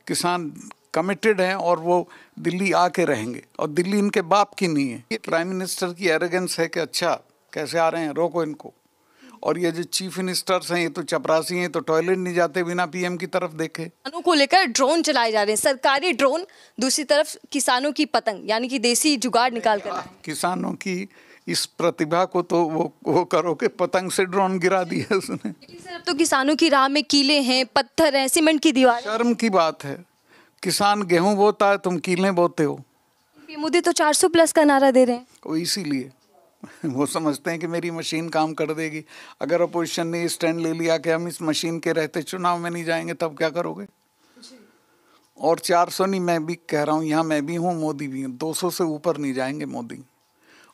किसान कमिटेड हैं और वो दिल्ली आके रहेंगे, और दिल्ली इनके बाप की नहीं है। ये प्राइम मिनिस्टर की एरोगेंस है कि अच्छा कैसे आ रहे हैं, रोको इनको। और ये जो चीफ मिनिस्टर्स हैं ये तो चपरासी हैं, तो टॉयलेट नहीं जाते बिना पीएम की तरफ देखे। किसानों को लेकर ड्रोन चलाए जा रहे हैं, सरकारी ड्रोन, दूसरी तरफ किसानों की पतंग, यानी कि देसी जुगाड़ निकाल कर। किसानों की इस प्रतिभा को तो वो करो कि पतंग से ड्रोन गिरा दिया उसने। लेकिन सर अब तो किसानों की राह में कीले हैं, पत्थर हैं, सीमेंट की दीवार। शर्म की बात है, किसान गेहूं बोता है, तुम कीलें बोते हो। मोदी तो 400+ का नारा दे रहे हैं। वो इसीलिए वो समझते हैं कि मेरी मशीन काम कर देगी। अगर अपोजिशन ने स्टैंड ले लिया कि हम इस मशीन के रहते चुनाव में नहीं जाएंगे, तब क्या करोगे? और 400 नहीं, मैं भी कह रहा हूँ, यहाँ मैं भी हूँ, मोदी भी हूँ, 200 से ऊपर नहीं जाएंगे मोदी।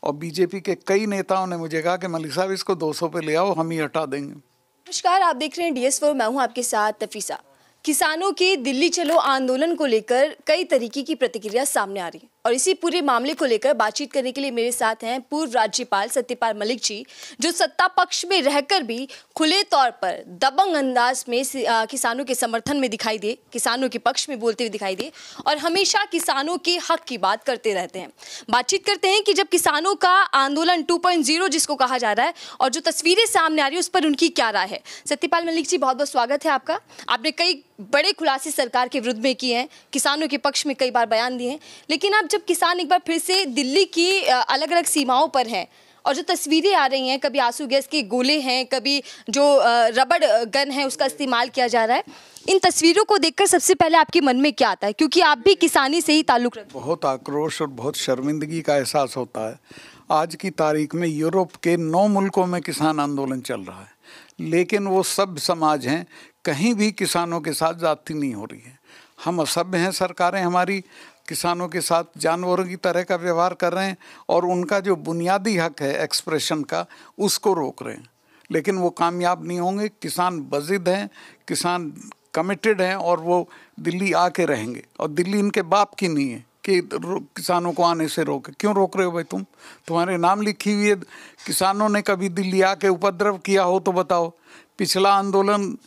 और बीजेपी के कई नेताओं ने मुझे कहा कि मलिक साहब इसको 200 पे ले आओ, हम ही हटा देंगे। नमस्कार, आप देख रहे हैं DS4, मैं हूँ आपके साथ तफीसा। किसानों के दिल्ली चलो आंदोलन को लेकर कई तरीके की प्रतिक्रिया सामने आ रही है, और इसी पूरे मामले को लेकर बातचीत करने के लिए मेरे साथ हैं पूर्व राज्यपाल सत्यपाल मलिक जी, जो सत्ता पक्ष में रहकर भी खुले तौर पर दबंग अंदाज में किसानों के समर्थन में दिखाई दे, किसानों के पक्ष में बोलते हुए दिखाई दे, और हमेशा किसानों के हक की बात करते रहते हैं। बातचीत करते हैं कि जब किसानों का आंदोलन 2.0 जिसको कहा जा रहा है, और जो तस्वीरें सामने आ रही है उस पर उनकी क्या राय है। सत्यपाल मलिक जी, बहुत बहुत स्वागत है आपका। आपने कई बड़े खुलासे सरकार के विरुद्ध में किए हैं, किसानों के पक्ष में कई बार बयान दिए हैं, लेकिन अब जब किसान एक बार फिर से दिल्ली की अलग अलग सीमाओं पर हैं, और जो तस्वीरें आ रही हैं, कभी आंसू गैस के गोले हैं, कभी जो रबड़ गन है उसका इस्तेमाल किया जा रहा है, इन तस्वीरों को देखकर सबसे पहले आपके मन में क्या आता है? क्योंकि आप भी किसानी से ही ताल्लुक रखते हैं। बहुत आक्रोश और बहुत शर्मिंदगी का एहसास होता है। आज की तारीख में यूरोप के 9 मुल्कों में किसान आंदोलन चल रहा है, लेकिन वो सब समाज हैं, कहीं भी किसानों के साथ ज्यादती नहीं हो रही है। हम असभ्य हैं, सरकारें हमारी किसानों के साथ जानवरों की तरह का व्यवहार कर रहे हैं, और उनका जो बुनियादी हक है एक्सप्रेशन का, उसको रोक रहे हैं, लेकिन वो कामयाब नहीं होंगे। किसान बज़िद हैं, किसान कमिटेड हैं, और वो दिल्ली आके रहेंगे, और दिल्ली इनके बाप की नहीं है कि किसानों को आने से रोके। क्यों रोक रहे हो भाई? तुम्हारे नाम लिखी हुई है। किसानों ने कभी दिल्ली आके उपद्रव किया हो तो बताओ। पिछला आंदोलन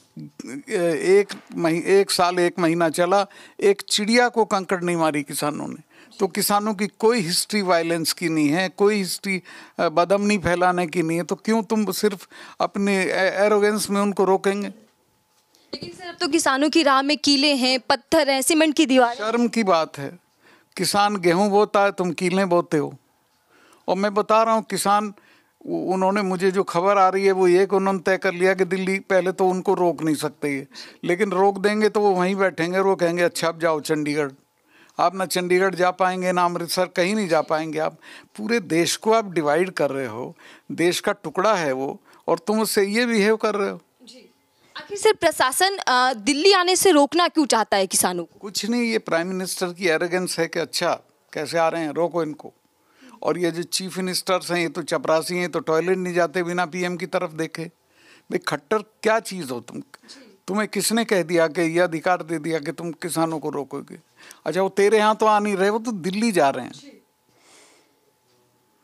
1 साल 1 महीना चला, एक चिड़िया को कंकड़ नहीं मारी किसानों ने। तो किसानों की कोई हिस्ट्री वायलेंस की नहीं है, कोई हिस्ट्री बदअमनी फैलाने की नहीं है, तो क्यों तुम सिर्फ अपने एरोगेंस में उनको रोकेंगे? लेकिन सर अब तो किसानों की राह में कीले हैं, पत्थर हैं, सीमेंट की दीवार। शर्म की बात है, किसान गेहूं बोता है, तुम कीलें बोते हो। और मैं बता रहा हूँ, किसान, उन्होंने मुझे जो खबर आ रही है वो ये कि उन्होंने तय कर लिया कि दिल्ली, पहले तो उनको रोक नहीं सकते ये, लेकिन रोक देंगे तो वो वहीं बैठेंगे, वो कहेंगे अच्छा अब जाओ चंडीगढ़। आप ना चंडीगढ़ जा पाएंगे, ना अमृतसर, कहीं नहीं जा पाएंगे। आप पूरे देश को आप डिवाइड कर रहे हो, देश का टुकड़ा है वो, और तुम उससे ये बिहेव कर रहे हो। आखिर सर प्रशासन दिल्ली आने से रोकना क्यों चाहता है किसानों को? कुछ नहीं, ये प्राइम मिनिस्टर की एरोगेंस है कि अच्छा कैसे आ रहे हैं, रोको इनको। और ये जो चीफ मिनिस्टर्स हैं ये तो चपरासी हैं, तो टॉयलेट नहीं जाते बिना पीएम की तरफ देखे। भाई खट्टर क्या चीज़ हो तुम्हें किसने कह दिया कि ये अधिकार दे दिया कि तुम किसानों को रोकोगे? अच्छा, वो तेरे यहाँ तो आ नहीं रहे, वो तो दिल्ली जा रहे हैं।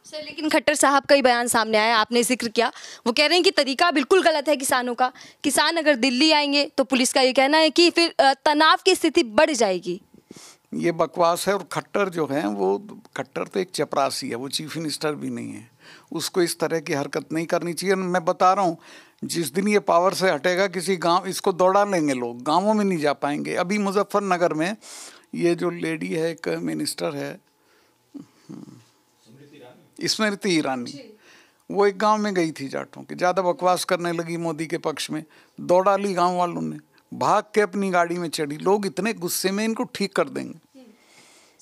सर लेकिन खट्टर साहब का ही बयान सामने आया, आपने जिक्र किया, वो कह रहे हैं कि तरीका बिल्कुल गलत है किसानों का। किसान अगर दिल्ली आएंगे तो पुलिस का ये कहना है कि फिर तनाव की स्थिति बढ़ जाएगी। ये बकवास है। और खट्टर जो है, वो खट्टर तो एक चपरासी है, वो चीफ मिनिस्टर भी नहीं है, उसको इस तरह की हरकत नहीं करनी चाहिए। मैं बता रहा हूँ, जिस दिन ये पावर से हटेगा, किसी गांव, इसको दौड़ा लेंगे लोग, गांवों में नहीं जा पाएंगे। अभी मुजफ्फरनगर में ये जो लेडी है, एक मिनिस्टर है, स्मृति ईरानी, वो एक गांव में गई थी जाटों के, ज़्यादा बकवास करने लगी मोदी के पक्ष में, दौड़ा ली गांव वालों ने, भाग के अपनी गाड़ी में चढ़ी। लोग इतने गुस्से में, इनको ठीक कर देंगे।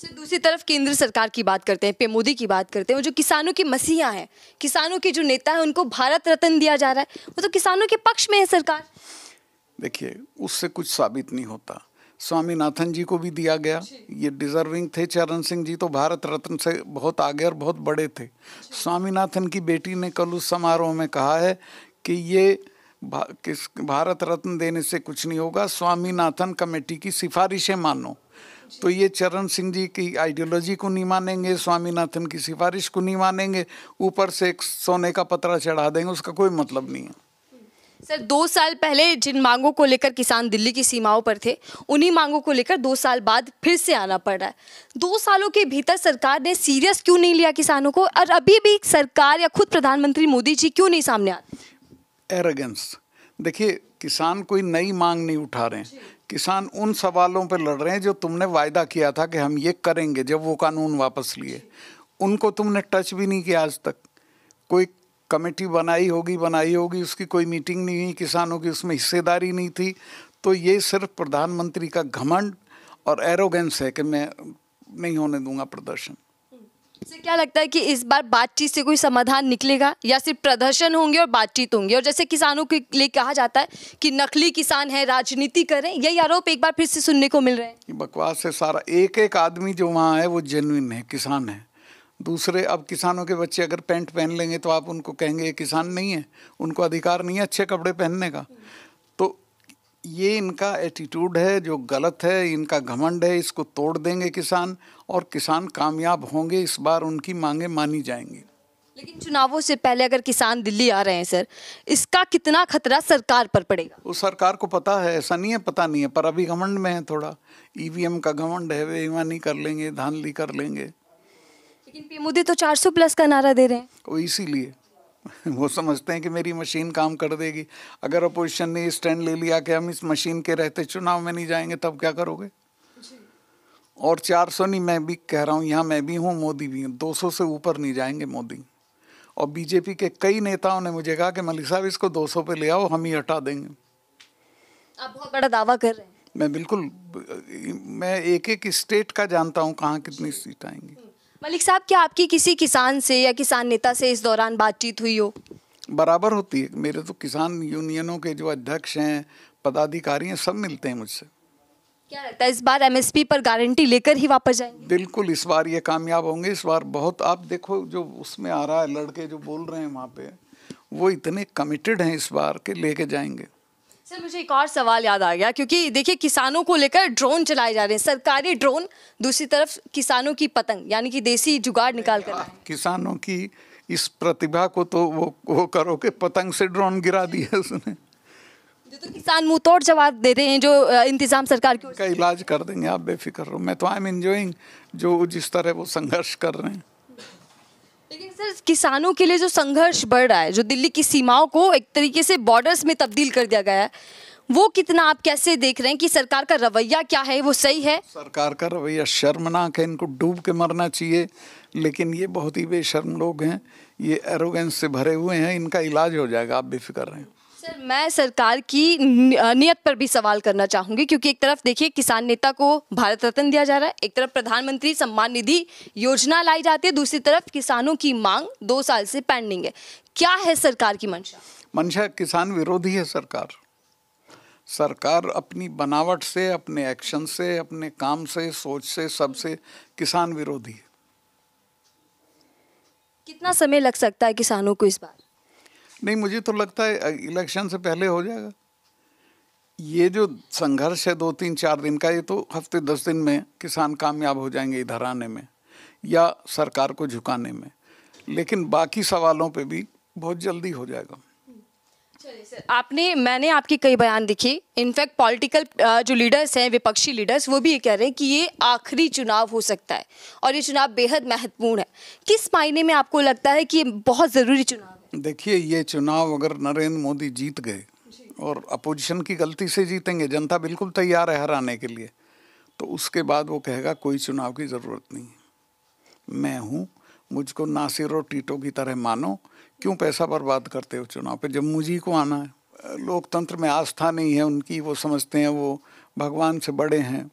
सर दूसरी तरफ केंद्र सरकार की बात करते हैं, पीएम मोदी की बात करते हैं, वो जो किसानों की मसीहा हैं, किसानों के जो नेता हैं, उनको भारत रत्न दिया जा रहा है, वो तो किसानों के पक्ष में है सरकार। देखिए, उससे कुछ साबित नहीं होता। स्वामीनाथन जी को भी दिया गया, ये डिजर्विंग थे। चरण सिंह जी तो भारत रत्न से बहुत आगे और बहुत बड़े थे। स्वामीनाथन की बेटी ने कल उस समारोह में कहा है कि ये भारत रत्न देने से कुछ नहीं होगा, स्वामीनाथन कमेटी की सिफारिशें मानो। तो ये चरण सिंह जी की आइडियोलॉजी को नहीं मानेंगे, स्वामीनाथन की सिफारिश को नहीं मानेंगे, ऊपर से एक सोने का पतरा चढ़ा देंगे, उसका कोई मतलब नहीं है। सर 2 साल पहले जिन मांगों को लेकर किसान दिल्ली की सीमाओं पर थे, उन्हीं मांगों को लेकर 2 साल बाद फिर से आना पड़ रहा है। 2 सालों के भीतर सरकार ने सीरियस क्यों नहीं लिया किसानों को, और अभी भी सरकार या खुद प्रधानमंत्री मोदी जी क्यों नहीं सामने आते? एरोगेंस। देखिए, किसान कोई नई मांग नहीं उठा रहे हैं, किसान उन सवालों पर लड़ रहे हैं जो तुमने वायदा किया था कि हम ये करेंगे जब वो कानून वापस लिए। उनको तुमने टच भी नहीं किया आज तक। कोई कमेटी बनाई होगी, उसकी कोई मीटिंग नहीं हुई, किसानों की उसमें हिस्सेदारी नहीं थी। तो ये सिर्फ प्रधानमंत्री का घमंड और एरोगेंस है कि मैं नहीं होने दूंगा प्रदर्शन। सर क्या लगता है कि इस बार बातचीत से कोई समाधान निकलेगा या सिर्फ प्रदर्शन होंगे और बातचीत होंगी? और जैसे किसानों के लिए कहा जाता है कि नकली किसान है, राजनीति कर रहे हैं, यही आरोप एक बार फिर से सुनने को मिल रहे हैं। ये बकवास है सारा। एक एक आदमी जो वहाँ है वो जेन्युइन है, किसान है। दूसरे, अब किसानों के बच्चे अगर पैंट पहन लेंगे तो आप उनको कहेंगे ये किसान नहीं है, उनको अधिकार नहीं है अच्छे कपड़े पहनने का। तो ये इनका एटीट्यूड है जो गलत है, इनका घमंड है, इसको तोड़ देंगे किसान और किसान कामयाब होंगे। इस बार उनकी मांगे मानी जाएंगी। लेकिन चुनावों से पहले अगर किसान दिल्ली आ रहे हैं सर, इसका कितना खतरा सरकार पर पड़ेगा? उस सरकार को पता है, ऐसा नहीं है पता नहीं है, पर अभी घमंड में है थोड़ा। ईवीएम का घमंड है, बेईमानी कर लेंगे, धांधली कर लेंगे। लेकिन पीएम मोदी तो 400 प्लस का नारा दे रहे हैं। वो इसीलिए वो समझते हैं कि मेरी मशीन काम कर देगी। अगर अपोजिशन ने स्टैंड ले लिया कि हम इस मशीन के रहते चुनाव में नहीं जाएंगे, तब क्या करोगे? और 400 नहीं, मैं भी कह रहा हूँ, यहाँ मैं भी हूँ, मोदी भी हूँ, 200 से ऊपर नहीं जाएंगे मोदी। और बीजेपी के कई नेताओं ने मुझे कहा कि मलिक साहब इसको 200 पे ले आओ, हम ही हटा देंगे। आप बहुत बड़ा दावा कर रहे हैं। मैं बिल्कुल, मैं एक एक स्टेट का जानता हूँ कहाँ कितनी सीट आएंगी। मलिक साहब, क्या आपकी किसी किसान से या किसान नेता से इस दौरान बातचीत हुई हो? बराबर होती है। मेरे तो किसान यूनियनों के जो अध्यक्ष हैं, पदाधिकारी हैं, सब मिलते हैं मुझसे। क्या लगता है इस बार एमएसपी पर गारंटी लेकर ही वापस जाएंगे? बिल्कुल, इस बार ये कामयाब होंगे। इस बार बहुत, आप देखो जो उसमें आ रहा है, लड़के जो बोल रहे हैं वहाँ पे, वो इतने कमिटेड हैं इस बार के लेके जाएंगे। सर मुझे एक और सवाल याद आ गया, क्योंकि देखिए किसानों को लेकर ड्रोन चलाए जा रहे हैं, सरकारी ड्रोन, दूसरी तरफ किसानों की पतंग, यानी कि देसी जुगाड़ निकाल कर लाए। किसानों की इस प्रतिभा को तो वो करो कि पतंग से ड्रोन गिरा दिया उसने। जो तो किसान मुंह तोड़ जवाब दे रहे हैं, जो इंतजाम सरकार की ओर का इलाज कर देंगे, आप बेफिक्र रहो। मैं तो आई एम एंजॉइंग जो जिस तरह वो संघर्ष कर रहे हैं। लेकिन सर किसानों के लिए जो संघर्ष बढ़ रहा है, जो दिल्ली की सीमाओं को एक तरीके से बॉर्डर्स में तब्दील कर दिया गया है, वो कितना आप कैसे देख रहे हैं कि सरकार का रवैया क्या है, वो सही है? सरकार का रवैया शर्मनाक है, इनको डूब के मरना चाहिए। लेकिन ये बहुत ही बेशर्म लोग हैं, ये एरोगेंस से भरे हुए हैं, इनका इलाज हो जाएगा, आप बेफिक्र रहें। सर मैं सरकार की नियत पर भी सवाल करना चाहूंगी, क्योंकि एक तरफ देखिए किसान नेता को भारत रत्न दिया जा रहा है, एक तरफ प्रधानमंत्री सम्मान निधि योजना लाई जाती है, दूसरी तरफ किसानों की मांग 2 साल से पेंडिंग है। क्या है सरकार की मंशा? मंशा किसान विरोधी है सरकार। सरकार अपनी बनावट से, अपने एक्शन से, अपने काम से, सोच से, सबसे किसान विरोधी है। कितना समय लग सकता है किसानों को इस बार? नहीं, मुझे तो लगता है इलेक्शन से पहले हो जाएगा। ये जो संघर्ष है 2-3-4 दिन का, ये तो हफ्ते 10 दिन में किसान कामयाब हो जाएंगे इधर आने में या सरकार को झुकाने में। लेकिन बाकी सवालों पे भी बहुत जल्दी हो जाएगा। चलिए सर, मैंने आपके कई बयान दिखे, इनफैक्ट पॉलिटिकल जो लीडर्स हैं, विपक्षी लीडर्स, वो भी ये कह रहे हैं कि ये आखिरी चुनाव हो सकता है और ये चुनाव बेहद महत्वपूर्ण है। किस मायने में आपको लगता है कि ये बहुत ज़रूरी चुनाव है? देखिए, ये चुनाव अगर नरेंद्र मोदी जीत गए और अपोजिशन की गलती से जीतेंगे, जनता बिल्कुल तैयार है हराने के लिए, तो उसके बाद वो कहेगा कोई चुनाव की ज़रूरत नहीं, मैं हूँ, मुझको नासिर और टीटो की तरह मानो, क्यों पैसा बर्बाद करते हो चुनाव पे जब मुझी को आना है। लोकतंत्र में आस्था नहीं है उनकी, वो समझते हैं वो भगवान से बड़े हैं।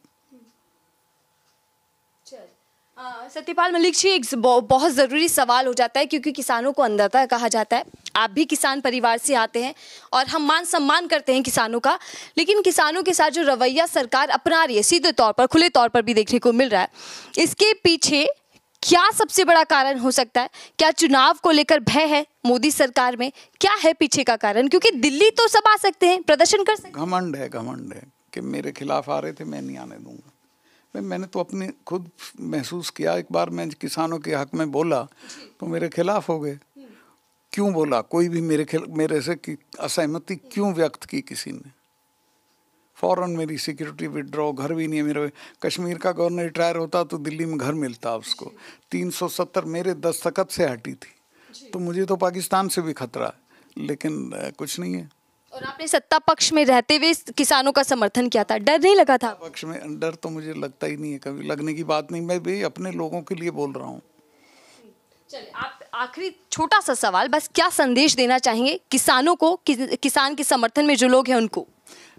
सत्यपाल मलिक जी, एक बहुत ज़रूरी सवाल हो जाता है, क्योंकि किसानों को अन्नदाता कहा जाता है, आप भी किसान परिवार से आते हैं और हम मान सम्मान करते हैं किसानों का, लेकिन किसानों के साथ जो रवैया सरकार अपना रही है, सीधे तौर पर, खुले तौर पर भी देखने को मिल रहा है, इसके पीछे क्या सबसे बड़ा कारण हो सकता है? क्या चुनाव को लेकर भय है मोदी सरकार में? क्या है पीछे का कारण? क्योंकि दिल्ली तो सब आ सकते हैं, प्रदर्शन कर सकते हैं। घमंड है कि मेरे खिलाफ आ रहे थे, मैं नहीं आने दूंगा। मैंने तो अपने खुद महसूस किया, एक बार मैं किसानों के हक में बोला तो मेरे खिलाफ हो गए। क्यों बोला, कोई भी मेरे से असहमति क्यों व्यक्त की किसी ने? फौरन मेरी सिक्योरिटी विड्रॉ, घर भी नहीं है मेरे। कश्मीर का गवर्नर रिटायर होता तो दिल्ली में घर मिलता उसको। 370 मेरे दस्तखत से हटी थी। तो मुझे तो पाकिस्तान से भी खतरा है, लेकिन कुछ नहीं है। और आपने सत्ता पक्ष में रहते हुए किसानों का समर्थन किया था, डर नहीं लगा था? पक्ष में डर तो मुझे लगता ही नहीं है, कभी लगने की बात नहीं। मैं भी अपने लोगों के लिए बोल रहा हूँ। चलिए, आप आखिरी छोटा सा सवाल, बस क्या संदेश देना चाहेंगे किसानों को, किसान के समर्थन में जो लोग हैं उनको?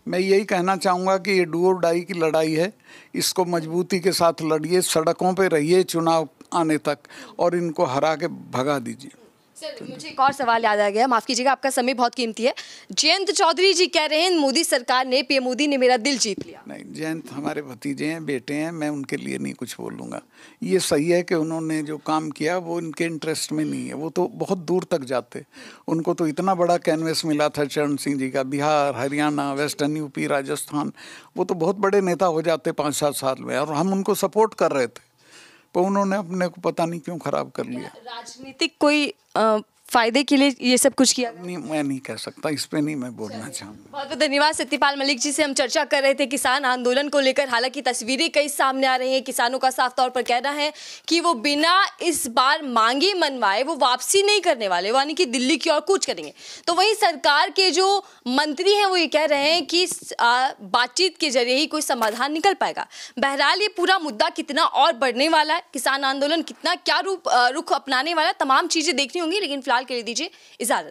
मैं यही कहना चाहूँगा कि ये डू और डाई की लड़ाई है, इसको मजबूती के साथ लड़िए, सड़कों पे रहिए चुनाव आने तक, और इनको हरा के भगा दीजिए। सर, मुझे एक और सवाल याद आ गया, माफ़ कीजिएगा, आपका समय बहुत कीमती है। जयंत चौधरी जी कह रहे हैं मोदी सरकार ने, पीएम मोदी ने मेरा दिल जीत लिया। नहीं, जयंत हमारे भतीजे हैं, बेटे हैं, मैं उनके लिए नहीं कुछ बोलूँगा। ये सही है कि उन्होंने जो काम किया वो इनके इंटरेस्ट में नहीं है, वो तो बहुत दूर तक जाते। उनको तो इतना बड़ा कैनवस मिला था चरण सिंह जी का, बिहार, हरियाणा, वेस्टर्न यूपी, राजस्थान, वो तो बहुत बड़े नेता हो जाते 5-7 साल में, और हम उनको सपोर्ट कर रहे थे, पर उन्होंने अपने को पता नहीं क्यों खराब कर लिया। राजनीतिक कोई फायदे के लिए ये सब कुछ किया? नहीं, मैं नहीं कह सकता, इस पे नहीं मैं बोलना चाहूँगा। बहुत बहुत धन्यवाद। सत्यपाल मलिक जी से हम चर्चा कर रहे थे किसान आंदोलन को लेकर। हालांकि तस्वीरें कई सामने आ रही हैं, किसानों का साफ तौर पर कहना है कि वो बिना इस बार मांगे मनवाए वो वापसी नहीं करने वाले, यानी कि दिल्ली की ओर कूच करेंगे। तो वहीं सरकार के जो मंत्री हैं वो ये कह रहे हैं कि बातचीत के जरिए ही कोई समाधान निकल पाएगा। बहरहाल ये पूरा मुद्दा कितना और बढ़ने वाला है, किसान आंदोलन कितना क्या रुख अपनाने वाला है, तमाम चीजें देखनी होंगी। लेकिन फिलहाल के लिए दीजिए इजाजत।